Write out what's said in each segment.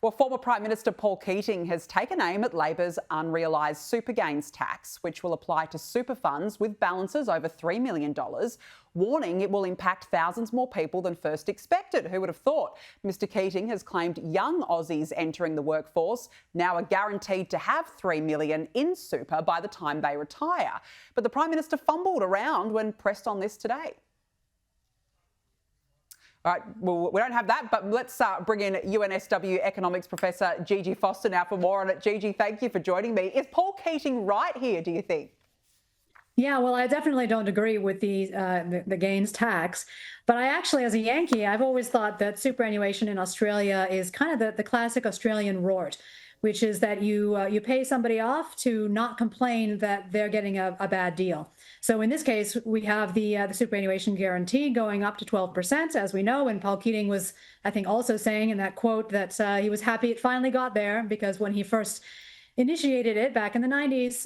Well, former Prime Minister Paul Keating has taken aim at Labor's unrealised super gains tax, which will apply to super funds with balances over $3 million, warning it will impact thousands more people than first expected. Who would have thought? Mr Keating has claimed young Aussies entering the workforce now are guaranteed to have $3 million in super by the time they retire. But the Prime Minister fumbled around when pressed on this today. All right, well, we don't have that, but let's bring in UNSW economics professor Gigi Foster now for more on it. Gigi, thank you for joining me. Is Paul Keating right here, do you think? Yeah, well, I definitely don't agree with the gains tax, but I actually, as a Yankee, I've always thought that superannuation in Australia is kind of the classic Australian rort, which is that you pay somebody off to not complain that they're getting a bad deal. So in this case, we have the superannuation guarantee going up to 12%, as we know. And Paul Keating was, I think, also saying in that quote that he was happy it finally got there, because when he first initiated it back in the 90s,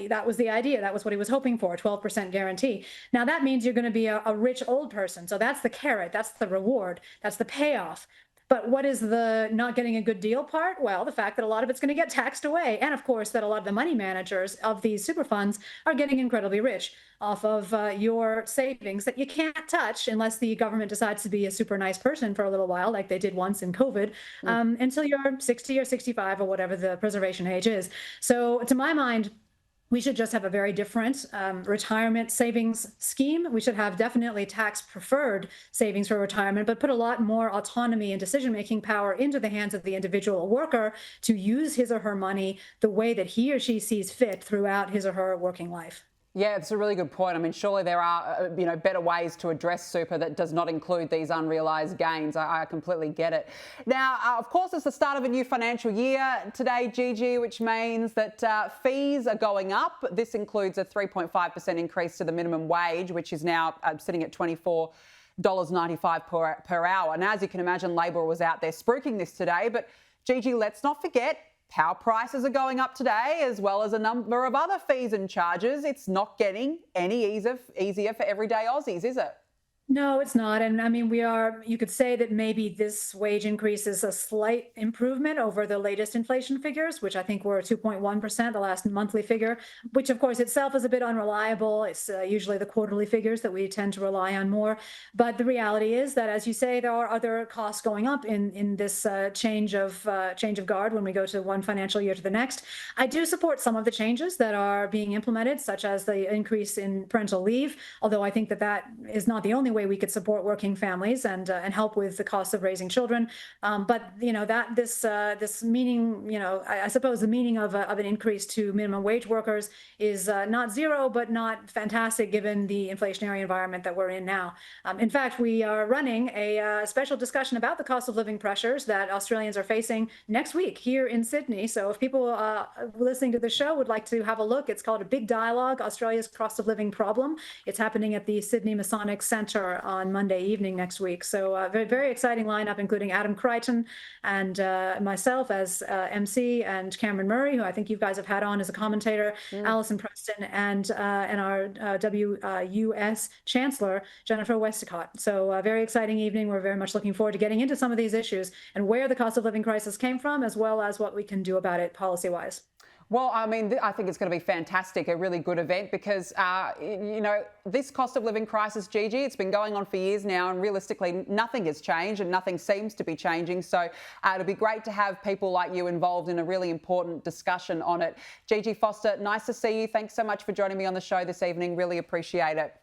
that was the idea. That was what he was hoping for, 12% guarantee. Now that means you're going to be a rich old person. So that's the carrot, that's the reward, that's the payoff. But what is the not getting a good deal part? Well, the fact that a lot of it's going to get taxed away. And of course, that a lot of the money managers of these super funds are getting incredibly rich off of your savings that you can't touch unless the government decides to be a super nice person for a little while, like they did once in COVID, until you're 60 or 65 or whatever the preservation age is. So to my mind, we should just have a very different retirement savings scheme. We should have definitely tax-preferred savings for retirement, but put a lot more autonomy and decision-making power into the hands of the individual worker to use his or her money the way that he or she sees fit throughout his or her working life. Yeah, it's a really good point. I mean, surely there are, better ways to address super that does not include these unrealised gains. I completely get it. Now, of course, it's the start of a new financial year today, Gigi, which means that fees are going up. This includes a 3.5% increase to the minimum wage, which is now sitting at $24.95 per hour. And as you can imagine, Labor was out there spruiking this today. But Gigi, let's not forget, power prices are going up today, as well as a number of other fees and charges. It's not getting any easier for everyday Aussies, is it? No, it's not. And I mean, you could say that maybe this wage increase is a slight improvement over the latest inflation figures, which I think were 2.1%, the last monthly figure, which of course itself is a bit unreliable. It's usually the quarterly figures that we tend to rely on more. But the reality is that, as you say, there are other costs going up in this change of guard when we go to one financial year to the next. I do support some of the changes that are being implemented, such as the increase in parental leave, although I think that is not the only way we could support working families and help with the cost of raising children. But this meaning, I suppose the meaning of an increase to minimum wage workers is not zero, but not fantastic given the inflationary environment that we're in now. In fact, we are running a special discussion about the cost of living pressures that Australians are facing next week here in Sydney. So if people listening to the show would like to have a look, it's called A Big Dialogue, Australia's Cost of Living Problem. It's happening at the Sydney Masonic Centre on Monday evening next week. So very, very exciting lineup, including Adam Crichton and myself as MC, and Cameron Murray, who I think you guys have had on as a commentator, Alison Preston, and our WUS Chancellor, Jennifer Westacott. So a very exciting evening. We're very much looking forward to getting into some of these issues and where the cost of living crisis came from, as well as what we can do about it policy-wise. Well, I mean, I think it's going to be fantastic, a really good event, because, this cost of living crisis, Gigi, it's been going on for years now, and realistically, nothing has changed and nothing seems to be changing. So it'll be great to have people like you involved in a really important discussion on it. Gigi Foster, nice to see you. Thanks so much for joining me on the show this evening. Really appreciate it.